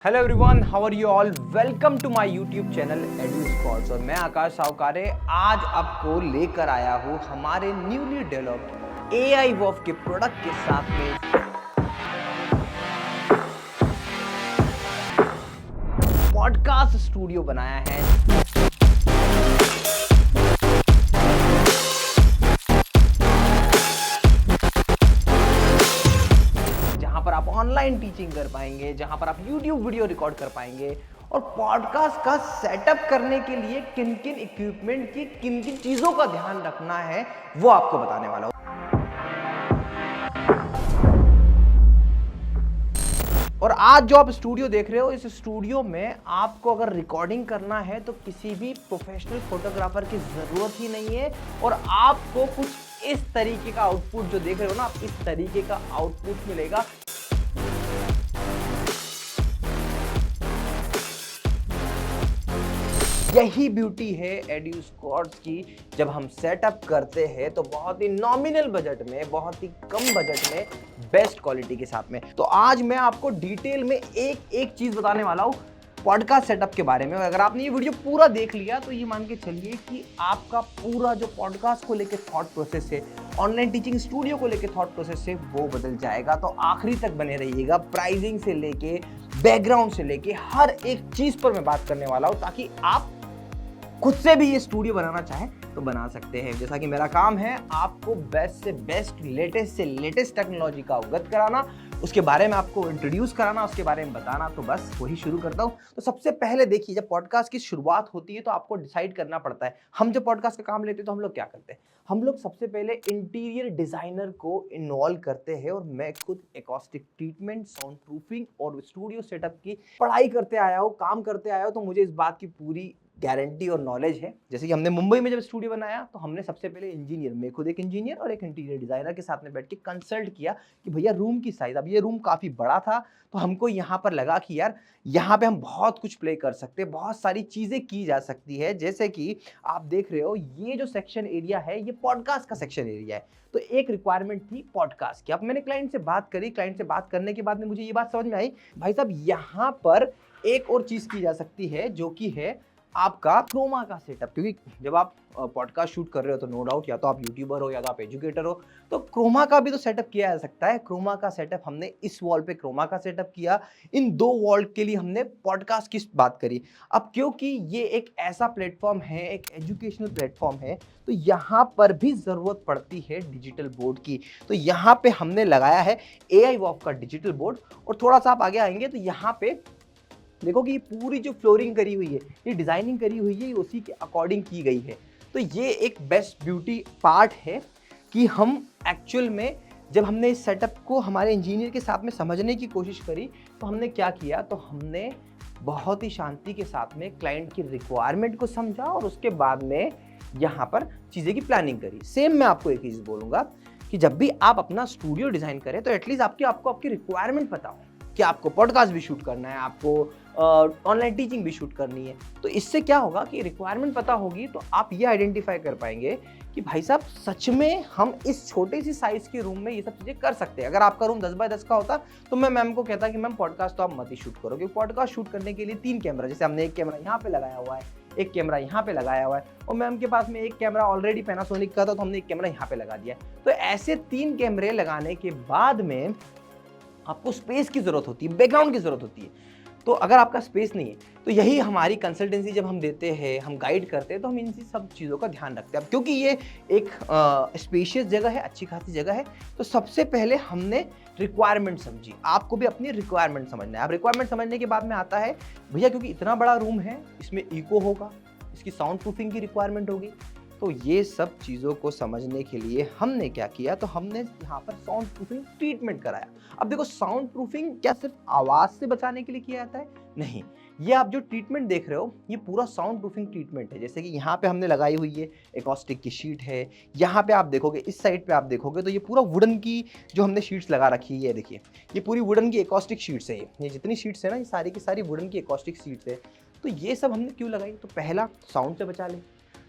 Hello everyone, how are you all. Welcome to my YouTube channel edu spots. और मैं आकाश सावकारे आज आपको लेकर आया हूँ हमारे न्यूली डेवलप्ड एआई वॉफ के प्रोडक्ट के साथ में पॉडकास्ट स्टूडियो बनाया है, जहां पर आप ऑनलाइन टीचिंग कर पाएंगे, जहां पर आप यूट्यूब वीडियो रिकॉर्ड कर पाएंगे और पॉडकास्ट का सेटअप करने के लिए किन किन इक्विपमेंट की किन किन चीजों का ध्यान रखना है वो आपको बताने वाला हूं। और आज जो आप स्टूडियो देख रहे हो, इस स्टूडियो में आपको अगर रिकॉर्डिंग करना है तो किसी भी प्रोफेशनल फोटोग्राफर की जरूरत ही नहीं है। और आपको कुछ इस तरीके का आउटपुट जो देख रहे हो ना, आप इस तरीके का आउटपुट मिलेगा। यही ब्यूटी है एडू स्क्वाड्स की। जब हम सेटअप करते हैं तो बहुत ही नॉमिनल बजट में, बहुत ही कम बजट में, बेस्ट क्वालिटी के साथ में। तो आज मैं आपको डिटेल में एक एक चीज बताने वाला हूं पॉडकास्ट सेटअप के बारे में। और अगर आपने ये वीडियो पूरा देख लिया तो ये मान के चलिए कि आपका पूरा जो पॉडकास्ट को लेकर थॉट प्रोसेस है, ऑनलाइन टीचिंग स्टूडियो को लेकर थॉट प्रोसेस है, वो बदल जाएगा। तो आखिरी तक बने रहिएगा। प्राइसिंग से लेके, बैकग्राउंड से लेके हर एक चीज पर मैं बात करने वाला हूं, ताकि आप खुद से भी ये स्टूडियो बनाना चाहें तो बना सकते हैं। जैसा कि मेरा काम है आपको बेस्ट से बेस्ट, लेटेस्ट से लेटेस्ट टेक्नोलॉजी का अवगत कराना, उसके बारे में आपको इंट्रोड्यूस कराना, उसके बारे में बताना। तो बस वही शुरू करता हूं। तो सबसे पहले देखिए, जब पॉडकास्ट की शुरुआत होती है तो आपको डिसाइड करना पड़ता है। हम जब पॉडकास्ट का काम लेते हैं तो हम लोग क्या करते हैं? हम लोग सबसे पहले इंटीरियर डिजाइनर को इन्वॉल्व करते हैं। और मैं खुद एकॉस्टिक ट्रीटमेंट, साउंड प्रूफिंग और स्टूडियो सेटअप की पढ़ाई करते आया हूँ, काम करते आया हूँ। तो मुझे इस बात की पूरी गारंटी और नॉलेज है। जैसे कि हमने मुंबई में जब स्टूडियो बनाया तो हमने सबसे पहले इंजीनियर, मैं खुद एक इंजीनियर और एक इंटीरियर डिजाइनर के साथ में बैठ के कंसल्ट किया कि भैया रूम की साइज, अब ये रूम काफी बड़ा था तो हमको यहाँ पर लगा कि यार यहाँ पे हम बहुत कुछ प्ले कर सकते हैं, बहुत सारी चीजें की जा सकती है। जैसे कि आप देख रहे हो, ये जो सेक्शन एरिया है ये पॉडकास्ट का सेक्शन एरिया है। तो एक रिक्वायरमेंट थी पॉडकास्ट की। अब मैंने क्लाइंट से बात करी, क्लाइंट से बात करने के बाद में मुझे ये बात समझ में आई, भाई साहब यहाँ पर एक और चीज की जा सकती है जो कि है आपका क्रोमा का सेटअप। क्योंकि जब आप पॉडकास्ट शूट कर रहे हो तो नो डाउट या तो आप यूट्यूबर हो या तो आप एजुकेटर हो, तो क्रोमा का भी तो सेटअप किया जा सकता है। क्रोमा का सेटअप हमने इस वॉल पे क्रोमा का सेटअप किया, इन दो वॉल के लिए हमने पॉडकास्ट की बात करी। अब क्योंकि ये एक ऐसा प्लेटफॉर्म है, एक एजुकेशनल प्लेटफॉर्म है, तो यहाँ पर भी जरूरत पड़ती है डिजिटल बोर्ड की। तो यहाँ पे हमने लगाया है एआई वॉफ का डिजिटल बोर्ड। और थोड़ा सा आप आगे आएंगे तो यहाँ पे देखो कि ये पूरी जो फ्लोरिंग करी हुई है, ये डिजाइनिंग करी हुई है, ये उसी के अकॉर्डिंग की गई है। तो ये एक बेस्ट ब्यूटी पार्ट है कि हम एक्चुअल में जब हमने इस सेटअप को हमारे इंजीनियर के साथ में समझने की कोशिश करी तो हमने क्या किया, तो हमने बहुत ही शांति के साथ में क्लाइंट की रिक्वायरमेंट को समझा और उसके बाद में यहाँ पर चीज़ें की प्लानिंग करी। सेम मैं आपको एक चीज़ बोलूँगा कि जब भी आप अपना स्टूडियो डिज़ाइन करें तो एटलीस्ट आपको आपकी रिक्वायरमेंट पता हो कि आपको पॉडकास्ट भी शूट करना है, आपको ऑनलाइन टीचिंग भी शूट करनी है। तो इससे क्या होगा कि रिक्वायरमेंट पता होगी तो आप ये आइडेंटिफाई कर पाएंगे कि भाई साहब सच में हम इस छोटे सी साइज के रूम में ये सब चीज़ें कर सकते हैं। अगर आपका रूम 10 बाय 10 का होता तो मैं मैम को कहता कि मैम पॉडकास्ट तो आप मत ही शूट करो, क्योंकि पॉडकास्ट शूट करने के लिए 3 कैमरा, जैसे हमने एक कैमरा यहाँ पे लगाया हुआ है, एक कैमरा यहाँ पे लगाया हुआ है, और मैम के पास में एक कैमरा ऑलरेडी पैनासोनिक का था तो हमने एक कैमरा यहाँ पे लगा दिया। तो ऐसे 3 कैमरे लगाने के बाद में आपको स्पेस की जरूरत होती है, बैकग्राउंड की जरूरत होती है। तो अगर आपका स्पेस नहीं है तो यही हमारी कंसल्टेंसी जब हम देते हैं, हम गाइड करते हैं, तो हम इन सब चीज़ों का ध्यान रखते हैं। अब क्योंकि ये एक स्पेशियस जगह है, अच्छी खासी जगह है, तो सबसे पहले हमने रिक्वायरमेंट समझी। आपको भी अपनी रिक्वायरमेंट समझना है। अब रिक्वायरमेंट समझने के बाद में आता है भैया क्योंकि इतना बड़ा रूम है, इसमें इको होगा, इसकी साउंड प्रूफिंग की रिक्वायरमेंट होगी। तो ये सब चीज़ों को समझने के लिए हमने क्या किया, तो हमने यहाँ पर साउंड प्रूफिंग ट्रीटमेंट कराया। अब देखो, साउंड प्रूफिंग क्या सिर्फ आवाज़ से बचाने के लिए किया जाता है? नहीं, ये आप जो ट्रीटमेंट देख रहे हो ये पूरा साउंड प्रूफिंग ट्रीटमेंट है। जैसे कि यहाँ पे हमने लगाई हुई है एकॉस्टिक की शीट है, यहाँ पे आप देखोगे, इस साइड पे आप देखोगे तो ये पूरा वुडन की जो हमने शीट्स लगा रखी है। देखिए ये पूरी वुडन की एकॉस्टिक शीट्स है। ये जितनी शीट्स है ना, ये सारी की सारी वुडन की एकॉस्टिक शीट्स है। तो ये सब हमने क्यों लगाई? तो पहला साउंड से बचा ले,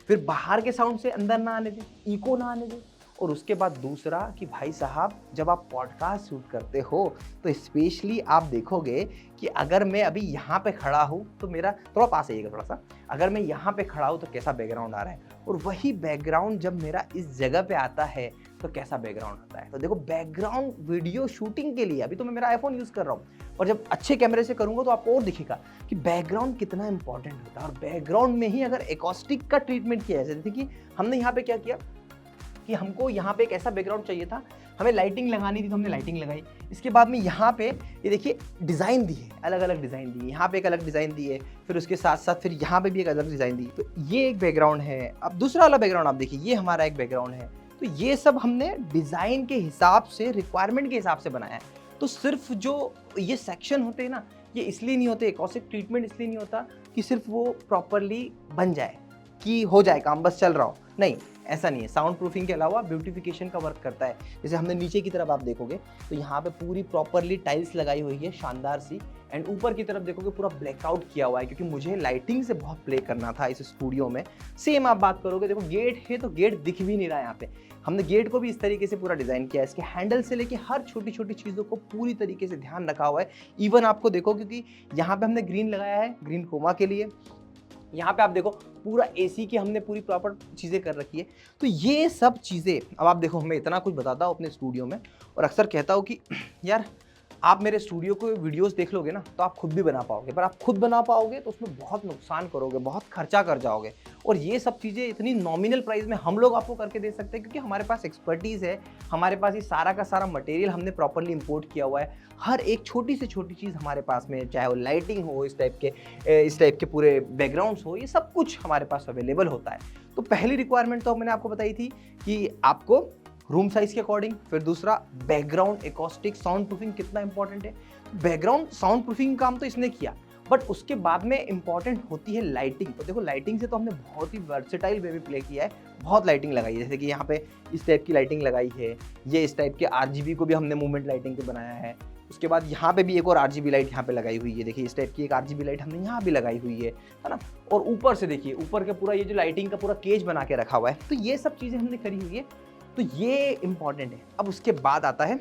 फिर बाहर के साउंड से अंदर ना आने दे, इको ना आने दे, और उसके बाद दूसरा कि भाई साहब जब आप पॉडकास्ट शूट करते हो तो स्पेशली आप देखोगे कि अगर मैं अभी यहाँ पे खड़ा हूँ तो मेरा थोड़ा पास आइएगा थोड़ा सा, अगर मैं यहाँ पे खड़ा हूँ तो कैसा बैकग्राउंड आ रहा है, और वही बैकग्राउंड जब मेरा इस जगह पे आता है तो कैसा बैकग्राउंड आता है। तो देखो बैकग्राउंड वीडियो शूटिंग के लिए अभी तो मैं मेरा आईफोन यूज़ कर रहा हूँ, और जब अच्छे कैमरे से करूँगा तो आपको और दिखेगा कि बैकग्राउंड कितना इंपॉर्टेंट होता है। और बैकग्राउंड में ही अगर एकॉस्टिक का ट्रीटमेंट किया जाए, जैसे कि हमने यहाँ पे क्या किया कि हमको यहाँ पे एक ऐसा बैकग्राउंड चाहिए था, हमें लाइटिंग लगानी थी तो हमने लाइटिंग लगाई। इसके बाद में यहाँ पे ये देखिए डिज़ाइन दी है, अलग अलग डिज़ाइन दी है, यहाँ पे एक अलग डिज़ाइन दी है, फिर उसके साथ साथ फिर यहाँ पे भी एक अलग डिज़ाइन दी। तो ये एक बैकग्राउंड है। अब दूसरा वाला बैकग्राउंड आप देखिए, ये हमारा एक बैकग्राउंड है। तो ये सब हमने डिज़ाइन के हिसाब से, रिक्वायरमेंट के हिसाब से बनाया है। तो सिर्फ जो ये सेक्शन होते हैं ना, ये इसलिए नहीं होते, एकॉस्टिक ट्रीटमेंट इसलिए नहीं होता कि सिर्फ वो प्रॉपरली बन जाए, कि हो जाए काम बस चल रहा हो, नहीं ऐसा नहीं है। साउंड प्रूफिंग के अलावा ब्यूटिफिकेशन का वर्क करता है। जैसे हमने नीचे की तरफ आप देखोगे तो यहाँ पे पूरी प्रॉपरली टाइल्स लगाई हुई है शानदार सी, एंड ऊपर की तरफ देखोगे पूरा ब्लैकआउट किया हुआ है, क्योंकि मुझे लाइटिंग से बहुत प्ले करना था इस स्टूडियो में। सेम आप बात करोगे, देखो गेट है तो गेट दिख भी नहीं रहा है यहाँ पे, हमने गेट को भी इस तरीके से पूरा डिज़ाइन किया है। इसके हैंडल से लेके हर छोटी छोटी चीज़ों को पूरी तरीके से ध्यान रखा हुआ है। इवन आपको देखो, क्योंकि यहाँ पे हमने ग्रीन लगाया है, ग्रीन क्रोमा के लिए। यहाँ पे आप देखो पूरा एसी की हमने पूरी प्रॉपर चीज़ें कर रखी है। तो ये सब चीज़ें, अब आप देखो मैं इतना कुछ बताता हूँ अपने स्टूडियो में, और अक्सर कहता हूँ कि यार आप मेरे स्टूडियो को वीडियोस देख लोगे ना तो आप खुद भी बना पाओगे, पर आप खुद बना पाओगे तो उसमें बहुत नुकसान करोगे, बहुत खर्चा कर जाओगे। और ये सब चीज़ें इतनी नॉमिनल प्राइस में हम लोग आपको करके दे सकते हैं, क्योंकि हमारे पास एक्सपर्टीज़ है, हमारे पास ये सारा का सारा मटेरियल हमने प्रॉपरली इंपोर्ट किया हुआ है। हर एक छोटी से छोटी चीज़ हमारे पास में, चाहे वो लाइटिंग हो, इस टाइप के पूरे बैकग्राउंड्स हो, ये सब कुछ हमारे पास अवेलेबल होता है। तो पहली रिक्वायरमेंट तो मैंने आपको बताई थी कि आपको रूम साइज के अकॉर्डिंग, फिर दूसरा बैकग्राउंड एकॉस्टिक साउंड प्रूफिंग कितना इंपॉर्टेंट है। बैकग्राउंड साउंड प्रूफिंग काम तो इसने किया, बट उसके बाद में इंपॉर्टेंट होती है लाइटिंग। तो देखो लाइटिंग से तो हमने बहुत ही वर्सेटाइल वे में प्ले किया है, बहुत लाइटिंग लगाई है। जैसे कि यहाँ पे इस टाइप की लाइटिंग लगाई है, ये इस टाइप के RGB को भी हमने मूवमेंट लाइटिंग पे बनाया है। उसके बाद यहाँ पे भी एक और RGB लाइट यहाँ पे लगाई हुई है, देखिए इस टाइप की एक RGB लाइट हमने यहाँ भी लगाई हुई है ना। और ऊपर से देखिए, ऊपर के पूरा ये जो लाइटिंग का पूरा केज बना के रखा हुआ है। तो ये सब चीज़ें हमने करी हुई है, तो ये इंपॉर्टेंट है। अब उसके बाद आता है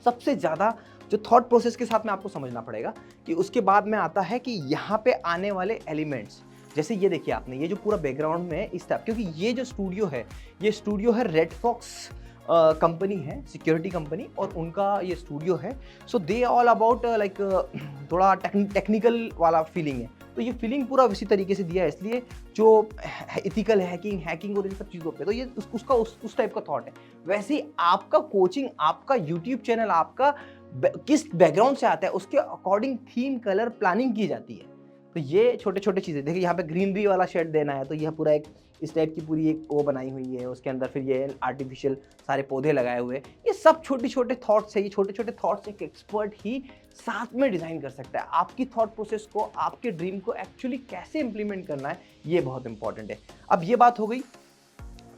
सबसे ज़्यादा जो थॉट प्रोसेस के साथ में आपको समझना पड़ेगा, कि उसके बाद में आता है कि यहाँ पे आने वाले एलिमेंट्स। जैसे ये देखिए आपने, ये जो पूरा बैकग्राउंड में इस टाइप, क्योंकि ये जो स्टूडियो है, ये स्टूडियो है रेड फॉक्स कंपनी है, सिक्योरिटी कंपनी, और उनका ये स्टूडियो है। सो दे ऑल अबाउट लाइक थोड़ा टेक्निकल वाला फीलिंग है। तो ये फीलिंग पूरा उसी तरीके से दिया है, इसलिए जो इथिकल हैकिंग और इन सब चीज़ों पे, तो ये उसका उस टाइप का थॉट है। वैसे ही आपका कोचिंग, आपका यूट्यूब चैनल, आपका किस बैकग्राउंड से आता है, उसके अकॉर्डिंग थीम, कलर, प्लानिंग की जाती है। तो ये छोटे छोटे चीज़ें देखिए, यहाँ पे ग्रीनरी वाला शेड देना है तो यह पूरा एक इस टाइप की पूरी एक वो बनाई हुई है, उसके अंदर फिर ये आर्टिफिशियल सारे पौधे लगाए हुए हैं। ये सब छोटे छोटे थॉट्स है, ये छोटे छोटे थॉट्स एक एक्सपर्ट ही साथ में डिज़ाइन कर सकता है। आपकी थॉट प्रोसेस को, आपके ड्रीम को एक्चुअली कैसे इंप्लीमेंट करना है, ये बहुत इंपॉर्टेंट है। अब ये बात हो गई,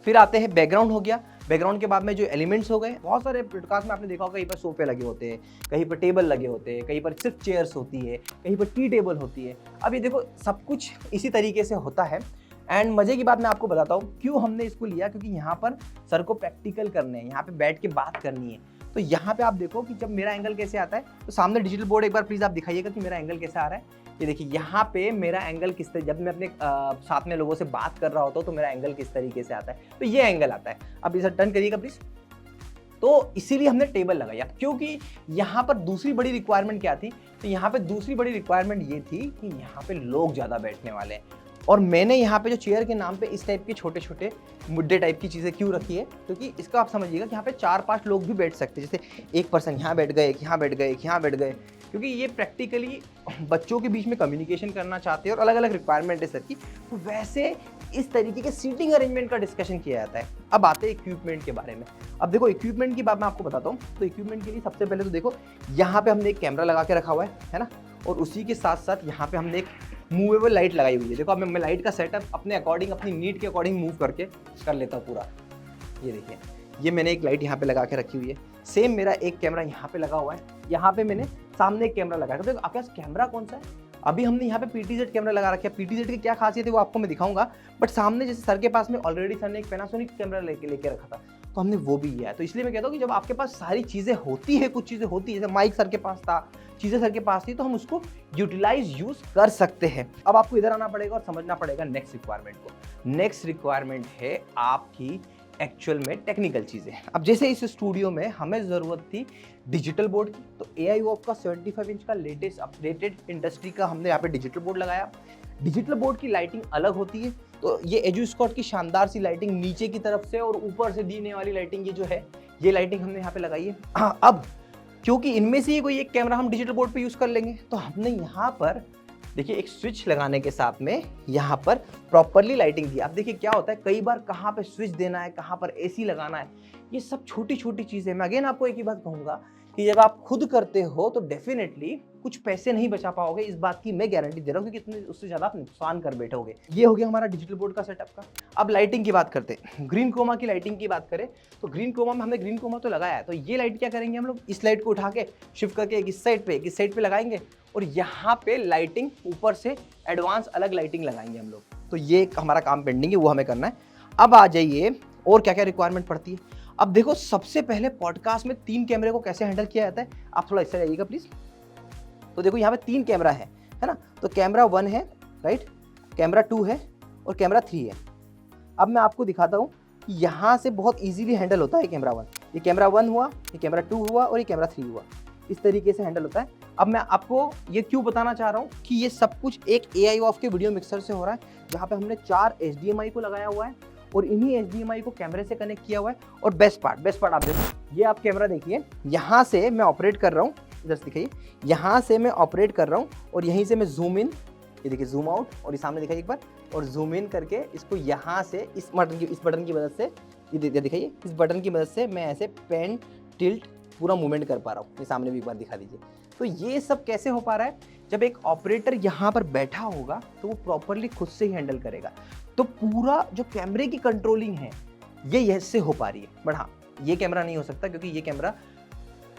फिर आते हैं बैकग्राउंड हो गया। बैकग्राउंड के बाद में जो एलिमेंट्स हो गए, बहुत सारे पॉडकास्ट में आपने देखा होगा, कहीं पर सोफे लगे होते हैं, कहीं पर टेबल लगे होते हैं, कहीं पर सिर्फ चेयर्स होती है, कहीं पर टी टेबल होती है। अब ये देखो सब कुछ इसी तरीके से होता है। एंड मजे की बात मैं आपको बताता हूँ क्यों हमने इसको लिया, क्योंकि यहाँ पर सर को प्रैक्टिकल करने हैं, यहाँ पे बैठ के बात करनी है। तो यहाँ पे आप देखो कि जब मेरा एंगल कैसे आता है, तो सामने डिजिटल बोर्ड एक बार प्लीज आप दिखाइएगा कि मेरा एंगल कैसे आ रहा है। ये देखिए यहाँ पे मेरा एंगल किस तरह, जब मैं अपने साथ में लोगों से बात कर रहा होता हूँ तो मेरा एंगल किस तरीके से आता है, तो ये एंगल आता है। अब इसे टर्न करिएगा प्लीज। तो इसीलिए हमने टेबल लगाया, क्योंकि यहाँ पर दूसरी बड़ी रिक्वायरमेंट क्या थी, तो यहाँ पे दूसरी बड़ी रिक्वायरमेंट ये थी कि यहाँ पे लोग ज़्यादा बैठने वाले हैं। और मैंने यहाँ पे जो चेयर के नाम पे इस टाइप के छोटे छोटे मुद्दे टाइप की चीज़ें क्यों रखी है, क्योंकि इसका आप समझिएगा कि यहाँ पे 4-5 लोग भी बैठ सकते हैं। जैसे एक पर्सन यहाँ बैठ गए, एक यहाँ बैठ गए, एक यहाँ बैठ गए, क्योंकि ये प्रैक्टिकली बच्चों के बीच में कम्युनिकेशन करना चाहते हैं और अलग अलग रिक्वायरमेंट है सर की, तो वैसे इस तरीके के सीटिंग अरेंजमेंट का डिस्कशन किया जाता है। अब आते हैं इक्विपमेंट के बारे में। अब देखो इक्विपमेंट की बात मैं आपको बताता हूँ। तो इक्विपमेंट के लिए सबसे पहले तो देखो यहाँ पे हमने एक कैमरा लगा के रखा हुआ है ना, और उसी के साथ साथ यहाँ पे हमने एक मूवेबल लाइट लगाई हुई है। देखो अब मैं लाइट का सेटअप अपने अकॉर्डिंग, अपनी नीड के अकॉर्डिंग मूव करके कर लेता हूँ पूरा। ये देखिए, ये मैंने एक लाइट यहाँ पे लगा के रखी हुई है। सेम मेरा एक कैमरा यहाँ पे लगा हुआ है, यहाँ पे मैंने सामने एक कैमरा लगा। देखो आपके पास कैमरा कौन सा है, अभी हमने यहाँ पे PTZ कैमरा लगा रखा है। PTZ की क्या खासियत है वो आपको मैं दिखाऊंगा, बट सामने जैसे सर के पास में ऑलरेडी सर ने एक पैनासोनिक कैमरा लेके रखा था, तो हमने वो भी लिया है। तो इसलिए मैं कहता हूँ कि जब आपके पास सारी चीज़ें होती है, कुछ चीज़ें होती है, जैसे माइक सर के पास था, चीज़ें सर के पास थी, तो हम उसको यूज कर सकते हैं। अब आपको इधर आना पड़ेगा और समझना पड़ेगा नेक्स्ट रिक्वायरमेंट को। नेक्स्ट रिक्वायरमेंट है आपकी एक्चुअल में टेक्निकल चीज़ें। अब जैसे इस स्टूडियो में हमें ज़रूरत थी डिजिटल बोर्ड की, तो AIOF का 75 इंच का लेटेस्ट अपडेटेड इंडस्ट्री का हमने यहाँ पे डिजिटल बोर्ड लगाया। डिजिटल बोर्ड की लाइटिंग अलग होती है, तो ये एजुस्कॉट की शानदार सी लाइटिंग नीचे की तरफ से और ऊपर से देने वाली लाइटिंग ये जो है, ये लाइटिंग हमने यहाँ पे लगाई है। अब क्योंकि इनमें से ही कोई एक कैमरा हम डिजिटल बोर्ड पे यूज़ कर लेंगे, तो हमने यहाँ पर देखिए एक स्विच लगाने के साथ में यहाँ पर प्रॉपरली लाइटिंग दी। अब देखिए क्या होता है, कई बार कहाँ पे स्विच देना है, कहाँ पर AC लगाना है, ये सब छोटी छोटी चीज़ें। मैं अगेन आपको एक ही बात कहूँगा कि जब आप खुद करते हो तो डेफिनेटली कुछ पैसे नहीं बचा पाओगे, इस बात की मैं गारंटी दे रहा हूँ, क्योंकि इतने उससे ज़्यादा आप नुकसान कर बैठोगे। ये हो गया हमारा डिजिटल बोर्ड का सेटअप का। अब लाइटिंग की बात करते हैं, ग्रीन क्रोमा की लाइटिंग की बात करें तो ग्रीन क्रोमा में हमने ग्रीन क्रोमा तो लगाया है, तो ये लाइट क्या करेंगे हम लोग, इस लाइट को उठा के शिफ्ट करके एक इस साइड पे लगाएंगे और यहाँ पे लाइटिंग ऊपर से एडवांस अलग लाइटिंग लगाएंगे हम लोग। तो ये हमारा काम पेंडिंग है, वो हमें करना है। अब आ जाइए और क्या क्या रिक्वायरमेंट पड़ती है। अब देखो सबसे पहले पॉडकास्ट में 3 कैमरे को कैसे हैंडल किया जाता है, आप थोड़ा इससे जाइएगा प्लीज। तो देखो यहाँ पे 3 कैमरा है ना, तो कैमरा 1 है, राइट, कैमरा 2 है और कैमरा 3 है। अब मैं आपको दिखाता हूँ कि यहाँ से बहुत इजीली हैंडल होता है कैमरा 1। ये कैमरा 1 हुआ, ये कैमरा 2 हुआ और ये कैमरा 3 हुआ, इस तरीके से हैंडल होता है। अब मैं आपको ये क्यों बताना चाह रहा हूँ कि ये सब कुछ एक AIOF के वीडियो मिक्सर से हो रहा है, जहाँ पे हमने 4 HDMI को लगाया हुआ है और इन्हीं HDMI को कैमरे से कनेक्ट किया हुआ है। और बेस्ट पार्ट आप देखो, ये आप कैमरा देखिए, यहाँ से मैं ऑपरेट कर रहा हूँ, इधर से दिखाइए, यहाँ से मैं ऑपरेट कर रहा हूँ और यहीं से मैं जूम इन, ये देखिए जूम आउट, और ये सामने दिखाइए एक बार, और जूम इन करके इसको यहाँ से इस बटन की मदद से, ये दिखाइए, इस बटन की मदद से मैं ऐसे पेन टिल्ट पूरा मूवमेंट कर पा रहा हूँ। ये सामने भी एक बार दिखा दीजिए। तो ये सब कैसे हो पा रहा है, जब एक ऑपरेटर यहाँ पर बैठा होगा तो वो प्रॉपरली खुद से ही हैंडल करेगा। तो पूरा जो कैमरे की कंट्रोलिंग है ये इससे हो पा रही है। बट हाँ, ये कैमरा नहीं हो सकता क्योंकि ये कैमरा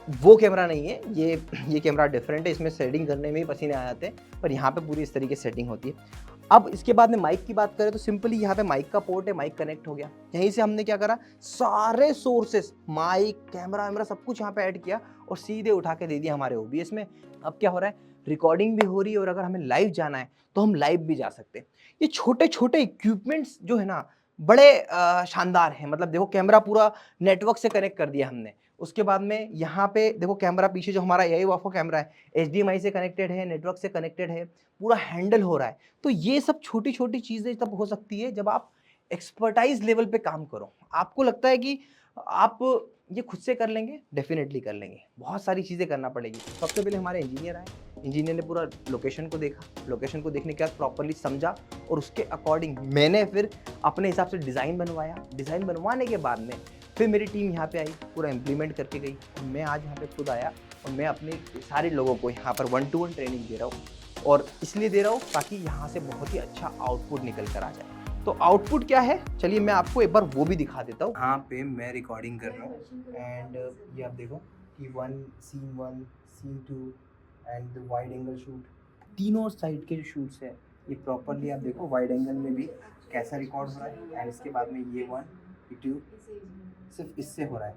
वो कैमरा नहीं है, ये कैमरा डिफरेंट है, इसमें सेटिंग करने में ही पसीने आ जाते हैं, पर यहाँ पे पूरी इस तरीके से सेटिंग होती है। अब इसके बाद में माइक की बात करें तो सिंपली यहाँ पे माइक का पोर्ट है, माइक कनेक्ट हो गया। यहीं से हमने क्या करा, सारे सोर्सेस, माइक, कैमरा वैमरा सब कुछ यहाँ पे ऐड किया और सीधे उठा के दे दिया हमारे OBS में। अब क्या हो रहा है, रिकॉर्डिंग भी हो रही है और अगर हमें लाइव जाना है तो हम लाइव भी जा सकते हैं। ये छोटे छोटे इक्विपमेंट्स जो है ना, बड़े शानदार हैं। मतलब देखो कैमरा पूरा नेटवर्क से कनेक्ट कर दिया हमने, उसके बाद में यहाँ पे देखो कैमरा पीछे जो हमारा AIOF का कैमरा है, HDMI से कनेक्टेड है, नेटवर्क से कनेक्टेड है, पूरा हैंडल हो रहा है। तो ये सब छोटी छोटी चीज़ें तब हो सकती है जब आप एक्सपर्टाइज लेवल पे काम करो। आपको लगता है कि आप ये खुद से कर लेंगे, डेफिनेटली कर लेंगे, बहुत सारी चीज़ें करना पड़ेगी। सबसे पहले हमारे इंजीनियर आए, इंजीनियर ने पूरा लोकेशन को देखा, लोकेशन को देखने के बाद प्रॉपरली समझा और उसके अकॉर्डिंग मैंने फिर अपने हिसाब से डिज़ाइन बनवाया। डिज़ाइन बनवाने के बाद में फिर मेरी टीम यहाँ पे आई, पूरा इम्प्लीमेंट करके गई और मैं आज यहाँ पे खुद आया और मैं अपने सारे लोगों को यहाँ पर 1-to-1 ट्रेनिंग दे रहा हूँ। और इसलिए दे रहा हूँ ताकि यहाँ से बहुत ही अच्छा आउटपुट निकल कर आ जाए। तो आउटपुट क्या है, चलिए मैं आपको एक बार वो भी दिखा देता हूँ। यहाँ पे मैं रिकॉर्डिंग कर रहा हूँ एंड ये आप देखो कि 1 scene 2 and wide angle shoot, तीनों साइड के जो शूट्स हैं ये प्रॉपरली आप देखो वाइड एंगल में भी कैसा रिकॉर्ड हो रहा है। एंड इसके बाद में ये 1 ये 2 सिर्फ इससे हो रहा है,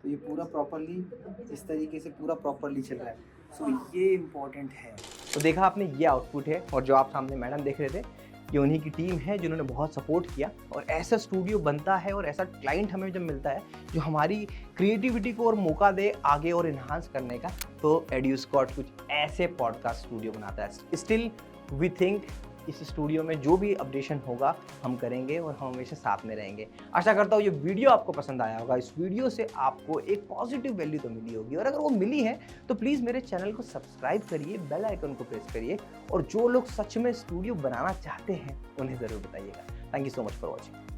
तो ये पूरा प्रॉपरली इस तरीके से पूरा प्रॉपरली चल रहा है। सो ये इम्पॉर्टेंट है। तो देखा आपने, ये आउटपुट है और जो आप सामने मैडम देख रहे थे ये उन्हीं की टीम है जिन्होंने बहुत सपोर्ट किया। और ऐसा स्टूडियो बनता है और ऐसा क्लाइंट हमें जब मिलता है जो हमारी क्रिएटिविटी को और मौका दे आगे और इन्हांस करने का, तो एड्यूस्कॉट कुछ ऐसे पॉडकास्ट स्टूडियो बनाता है। स्टिल वी थिंक इस स्टूडियो में जो भी अपडेशन होगा हम करेंगे और हम हमेशा साथ में रहेंगे। आशा करता हूँ ये वीडियो आपको पसंद आया होगा। इस वीडियो से आपको एक पॉजिटिव वैल्यू तो मिली होगी और अगर वो मिली है तो प्लीज़ मेरे चैनल को सब्सक्राइब करिए, बेल आइकन को प्रेस करिए और जो लोग सच में स्टूडियो बनाना चाहते हैं उन्हें ज़रूर बताइएगा। Thank you so much for watching.